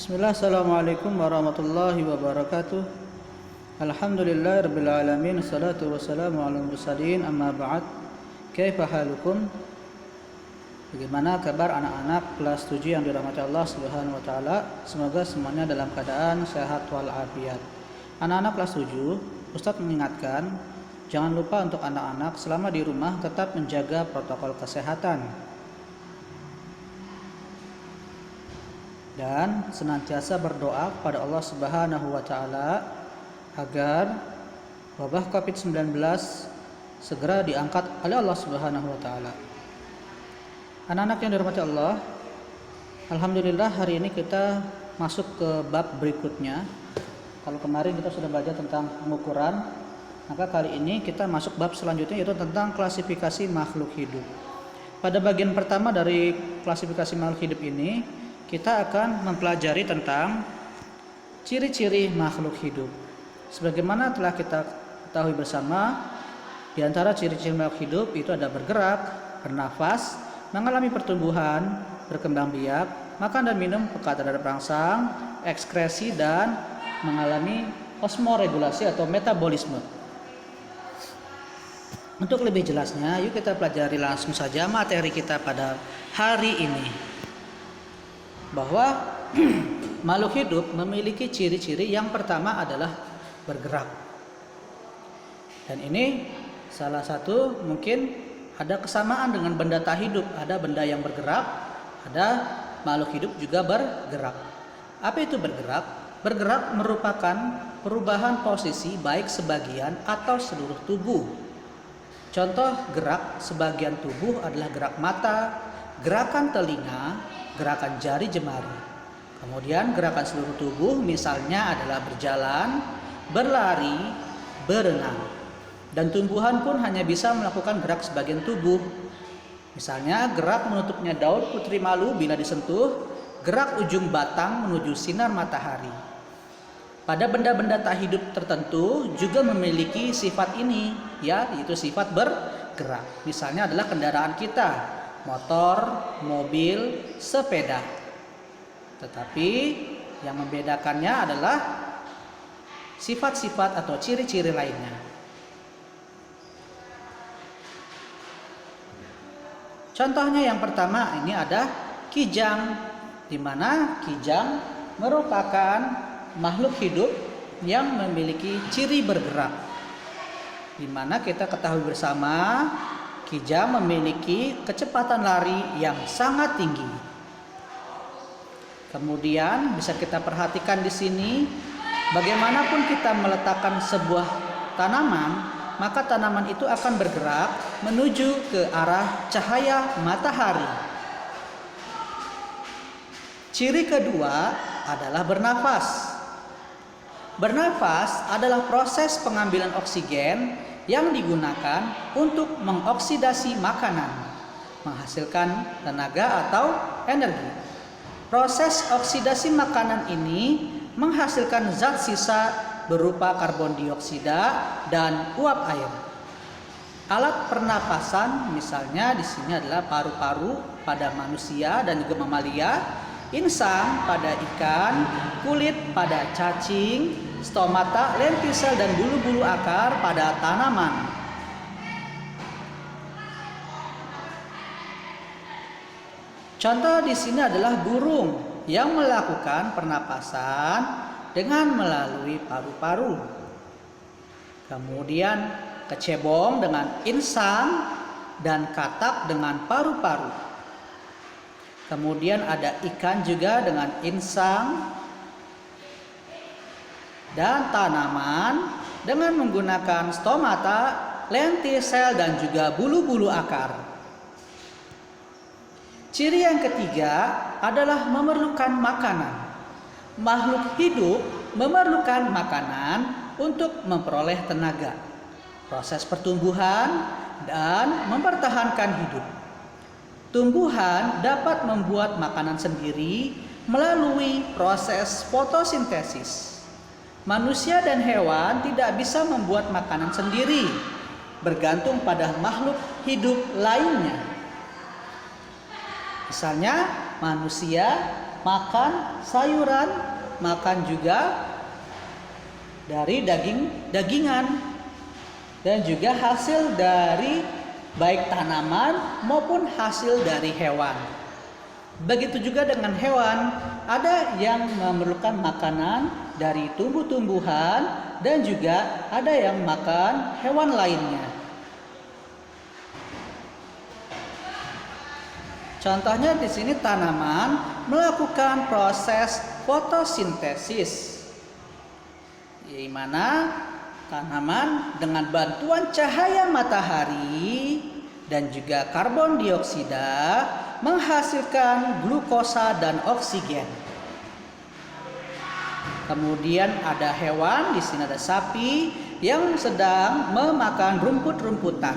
Bismillah, assalamualaikum warahmatullahi wabarakatuh. Alhamdulillahirabbil alamin, wassalatu wassalamu ala mursalin, amma ba'd. Kaifa halukum? Bagaimana kabar anak-anak kelas 7 yang dirahmati Allah Subhanahu wa taala? Semoga semuanya dalam keadaan sehat walafiat. Anak-anak kelas 7, Ustadz mengingatkan, jangan lupa untuk anak-anak selama di rumah tetap menjaga protokol kesehatan dan senantiasa berdoa kepada Allah Subhanahu wa taala agar wabah Covid-19 segera diangkat oleh Allah Subhanahu wa taala. Anak-anak yang dirahmati Allah, alhamdulillah hari ini kita masuk ke bab berikutnya. Kalau kemarin kita sudah belajar tentang pengukuran, maka kali ini kita masuk bab selanjutnya, yaitu tentang klasifikasi makhluk hidup. Pada bagian pertama dari klasifikasi makhluk hidup ini, kita akan mempelajari tentang ciri-ciri makhluk hidup. Sebagaimana telah kita ketahui bersama, di antara ciri-ciri makhluk hidup itu ada bergerak, bernafas, mengalami pertumbuhan, berkembang biak, makan dan minum peka terhadap rangsang, ekskresi, dan mengalami osmoregulasi atau metabolisme. Untuk lebih jelasnya, yuk kita pelajari langsung saja materi kita pada hari ini. Bahwa makhluk hidup memiliki ciri-ciri. Yang pertama adalah bergerak. Dan ini salah satu mungkin ada kesamaan dengan benda tak hidup. Ada benda yang bergerak, ada makhluk hidup juga bergerak. Apa itu bergerak? Bergerak merupakan perubahan posisi baik sebagian atau seluruh tubuh. Contoh gerak sebagian tubuh adalah gerak mata, gerakan telinga, gerakan jari jemari. Kemudian gerakan seluruh tubuh misalnya adalah berjalan, berlari, berenang. Dan tumbuhan pun hanya bisa melakukan gerak sebagian tubuh. Misalnya gerak menutupnya daun putri malu bila disentuh, gerak ujung batang menuju sinar matahari. Pada benda-benda tak hidup tertentu juga memiliki sifat ini, yaitu sifat bergerak. Misalnya adalah kendaraan kita, motor, mobil, sepeda. Tetapi yang membedakannya adalah sifat-sifat atau ciri-ciri lainnya. Contohnya yang pertama ini ada kijang, di mana kijang merupakan makhluk hidup yang memiliki ciri bergerak. Di mana kita ketahui bersama, kijang memiliki kecepatan lari yang sangat tinggi. Kemudian bisa kita perhatikan di sini, bagaimanapun kita meletakkan sebuah tanaman, maka tanaman itu akan bergerak menuju ke arah cahaya matahari. Ciri kedua adalah bernafas. Bernafas adalah proses pengambilan oksigen yang digunakan untuk mengoksidasi makanan, menghasilkan tenaga atau energi. Proses oksidasi makanan ini menghasilkan zat sisa berupa karbon dioksida dan uap air. Alat pernapasan misalnya di sini adalah paru-paru pada manusia dan juga mamalia, insang pada ikan, kulit pada cacing, stomata, lentisel dan bulu-bulu akar pada tanaman. Contoh di sini adalah burung yang melakukan pernapasan dengan melalui paru-paru. Kemudian kecebong dengan insang dan katak dengan paru-paru. Kemudian ada ikan juga dengan insang, dan tanaman dengan menggunakan stomata, lentisel dan juga bulu-bulu akar. Ciri yang ketiga adalah memerlukan makanan. Makhluk hidup memerlukan makanan untuk memperoleh tenaga, proses pertumbuhan, dan mempertahankan hidup. Tumbuhan dapat membuat makanan sendiri melalui proses fotosintesis. Manusia dan hewan tidak bisa membuat makanan sendiri, bergantung pada makhluk hidup lainnya. Misalnya manusia makan sayuran, makan juga dari dagingan, dan juga hasil dari baik tanaman maupun hasil dari hewan. Begitu juga dengan hewan, ada yang memerlukan makanan dari tumbuh-tumbuhan dan juga ada yang makan hewan lainnya. Contohnya di sini tanaman melakukan proses fotosintesis, di mana tanaman dengan bantuan cahaya matahari dan juga karbon dioksida menghasilkan glukosa dan oksigen. Kemudian ada hewan, di sini ada sapi yang sedang memakan rumput-rumputan.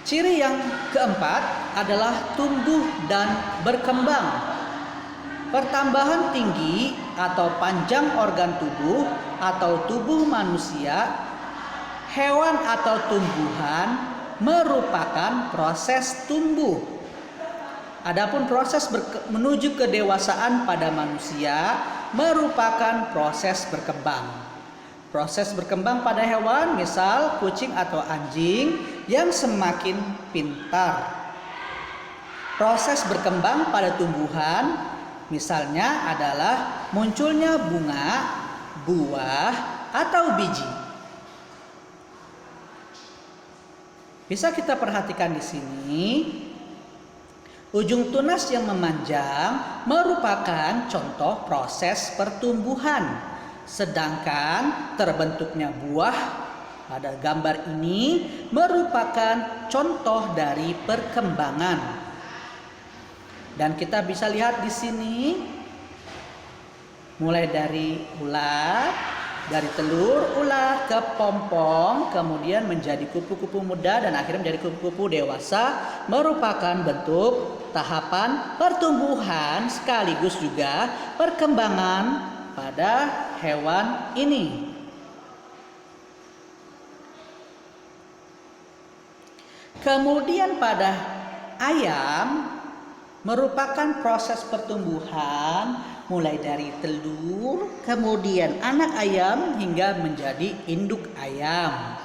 Ciri yang keempat adalah tumbuh dan berkembang. Pertambahan tinggi atau panjang organ tubuh atau tubuh manusia, hewan atau tumbuhan merupakan proses tumbuh. Adapun proses menuju kedewasaan pada manusia merupakan proses berkembang. Proses berkembang pada hewan, misal kucing atau anjing yang semakin pintar. Proses berkembang pada tumbuhan misalnya adalah munculnya bunga, buah, atau biji. Bisa kita perhatikan di sini, ujung tunas yang memanjang merupakan contoh proses pertumbuhan, sedangkan terbentuknya buah pada gambar ini merupakan contoh dari perkembangan. Dan kita bisa lihat di sini, mulai dari ular, dari telur ular ke pompong, kemudian menjadi kupu-kupu muda dan akhirnya menjadi kupu-kupu dewasa, merupakan bentuk tahapan pertumbuhan sekaligus juga perkembangan pada hewan ini. Kemudian pada ayam merupakan proses pertumbuhan mulai dari telur, kemudian anak ayam hingga menjadi induk ayam.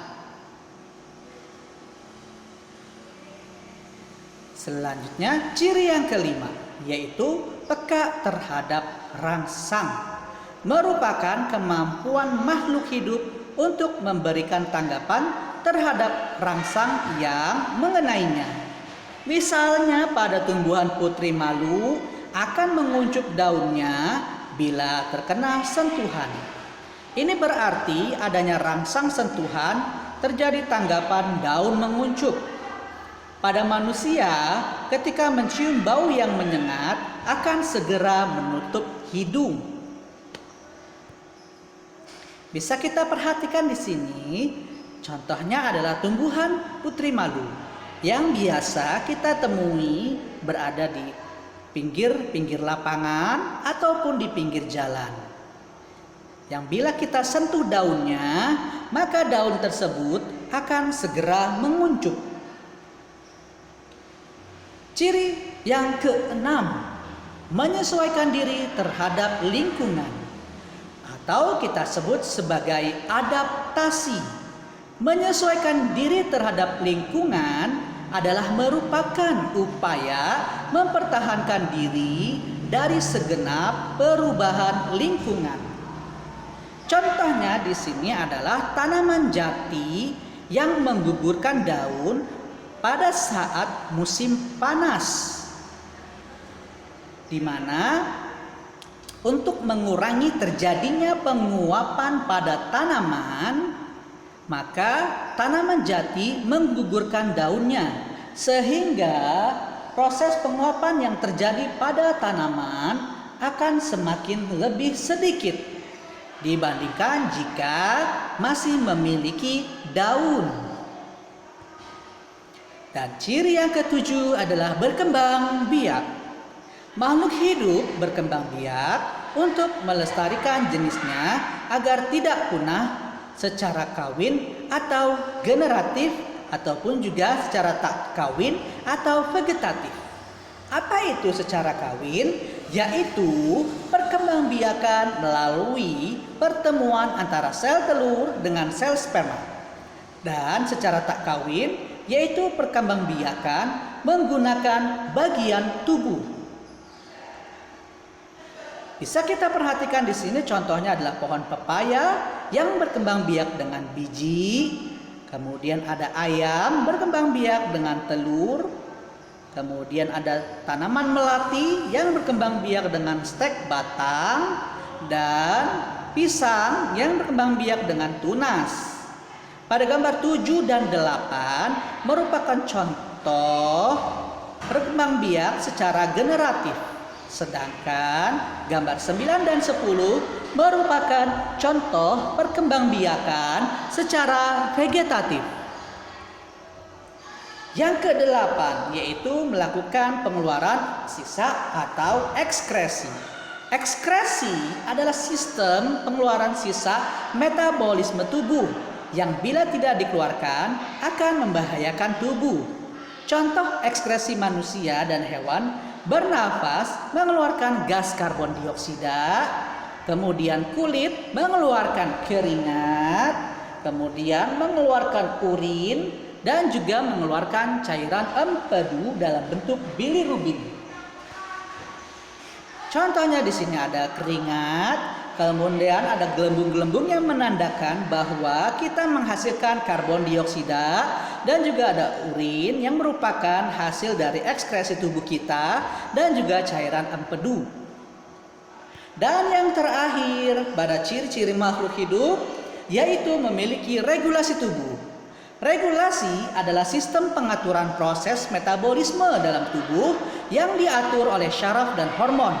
Selanjutnya, ciri yang kelima yaitu peka terhadap rangsang. Merupakan kemampuan makhluk hidup untuk memberikan tanggapan terhadap rangsang yang mengenainya. Misalnya pada tumbuhan putri malu akan menguncup daunnya bila terkena sentuhan. Ini berarti adanya rangsang sentuhan, terjadi tanggapan daun menguncup. Pada manusia, ketika mencium bau yang menyengat, akan segera menutup hidung. Bisa kita perhatikan di sini, contohnya adalah tumbuhan putri malu yang biasa kita temui berada di pinggir lapangan ataupun di pinggir jalan. Yang bila kita sentuh daunnya, maka daun tersebut akan segera menguncup. Ciri yang keenam, menyesuaikan diri terhadap lingkungan atau kita sebut sebagai adaptasi. Menyesuaikan diri terhadap lingkungan adalah merupakan upaya mempertahankan diri dari segenap perubahan lingkungan. Contohnya di sini adalah tanaman jati yang menggugurkan daun pada saat musim panas, di mana untuk mengurangi terjadinya penguapan pada tanaman, maka tanaman jati menggugurkan daunnya sehingga proses penguapan yang terjadi pada tanaman akan semakin lebih sedikit dibandingkan jika masih memiliki daun. Dan ciri yang ketujuh adalah berkembang biak. Makhluk hidup berkembang biak untuk melestarikan jenisnya agar tidak punah secara kawin atau generatif ataupun juga secara tak kawin atau vegetatif. Apa itu secara kawin? Yaitu perkembangbiakan melalui pertemuan antara sel telur dengan sel sperma. Dan secara tak kawin yaitu perkembangbiakan menggunakan bagian tubuh. Bisa kita perhatikan di sini contohnya adalah pohon pepaya yang berkembang biak dengan biji, kemudian ada ayam berkembang biak dengan telur, kemudian ada tanaman melati yang berkembang biak dengan stek batang, dan pisang yang berkembang biak dengan tunas. Pada gambar 7 dan 8 merupakan contoh berkembang biak secara generatif. Sedangkan gambar 9 dan 10 merupakan contoh perkembangbiakan secara vegetatif. Yang ke-8 yaitu melakukan pengeluaran sisa atau ekskresi. Ekskresi adalah sistem pengeluaran sisa metabolisme tubuh yang bila tidak dikeluarkan akan membahayakan tubuh. Contoh ekskresi manusia dan hewan bernafas mengeluarkan gas karbon dioksida, kemudian kulit mengeluarkan keringat, kemudian mengeluarkan urin, dan juga mengeluarkan cairan empedu dalam bentuk bilirubin. Contohnya di sini ada keringat, kemudian ada gelembung-gelembung yang menandakan bahwa kita menghasilkan karbon dioksida, dan juga ada urin yang merupakan hasil dari ekskresi tubuh kita dan juga cairan empedu. Dan yang terakhir pada ciri-ciri makhluk hidup yaitu memiliki regulasi tubuh. Regulasi adalah sistem pengaturan proses metabolisme dalam tubuh yang diatur oleh syaraf dan hormon.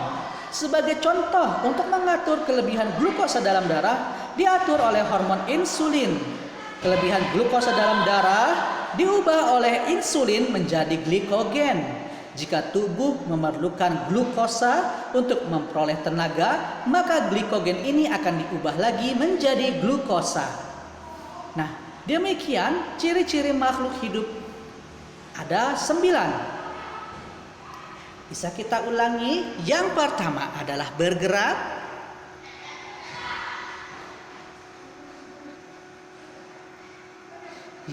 Sebagai contoh, untuk mengatur kelebihan glukosa dalam darah diatur oleh hormon insulin. Kelebihan glukosa dalam darah diubah oleh insulin menjadi glikogen. Jika tubuh memerlukan glukosa untuk memperoleh tenaga, maka glikogen ini akan diubah lagi menjadi glukosa. Nah, demikian ciri-ciri makhluk hidup. Ada 9. Bisa kita ulangi. Yang pertama adalah bergerak.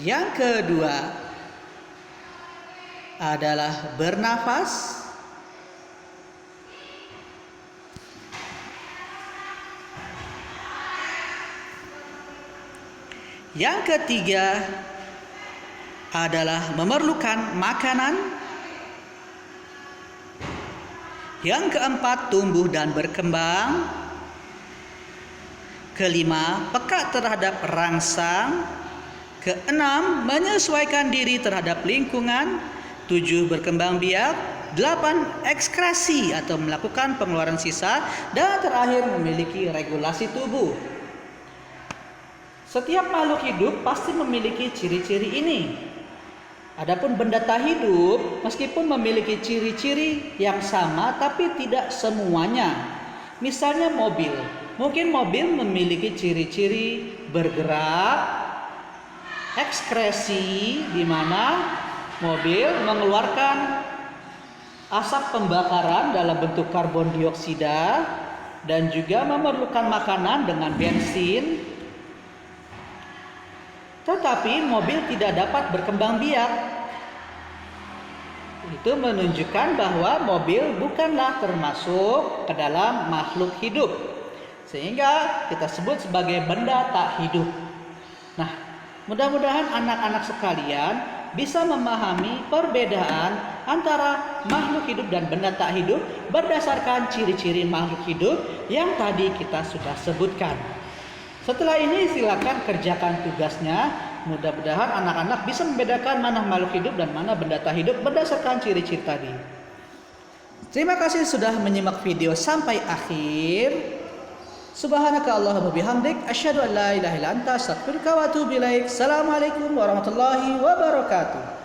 Yang kedua adalah bernafas. Yang ketiga adalah memerlukan makanan. Yang keempat, tumbuh dan berkembang. Kelima, peka terhadap rangsang. Keenam, menyesuaikan diri terhadap lingkungan. 7, berkembang biak. 8, ekskresi atau melakukan pengeluaran sisa. Dan terakhir, memiliki regulasi tubuh. Setiap makhluk hidup pasti memiliki ciri-ciri ini. Adapun benda tak hidup meskipun memiliki ciri-ciri yang sama tapi tidak semuanya. Misalnya mobil. Mungkin mobil memiliki ciri-ciri bergerak, ekskresi di mana mobil mengeluarkan asap pembakaran dalam bentuk karbon dioksida dan juga memerlukan makanan dengan bensin. Tetapi mobil tidak dapat berkembang biak. Itu menunjukkan bahwa mobil bukanlah termasuk ke dalam makhluk hidup, sehingga kita sebut sebagai benda tak hidup. Nah, mudah-mudahan anak-anak sekalian bisa memahami perbedaan antara makhluk hidup dan benda tak hidup berdasarkan ciri-ciri makhluk hidup yang tadi kita sudah sebutkan. Setelah ini silakan kerjakan tugasnya. Mudah-mudahan anak-anak bisa membedakan mana makhluk hidup dan mana benda tak hidup berdasarkan ciri-ciri tadi. Terima kasih sudah menyimak video sampai akhir. Subhanakallahumma bihamdik asyhadu an la ilaha illa anta astaghfiruka wa atubu ilaik. Assalamualaikum warahmatullahi wabarakatuh.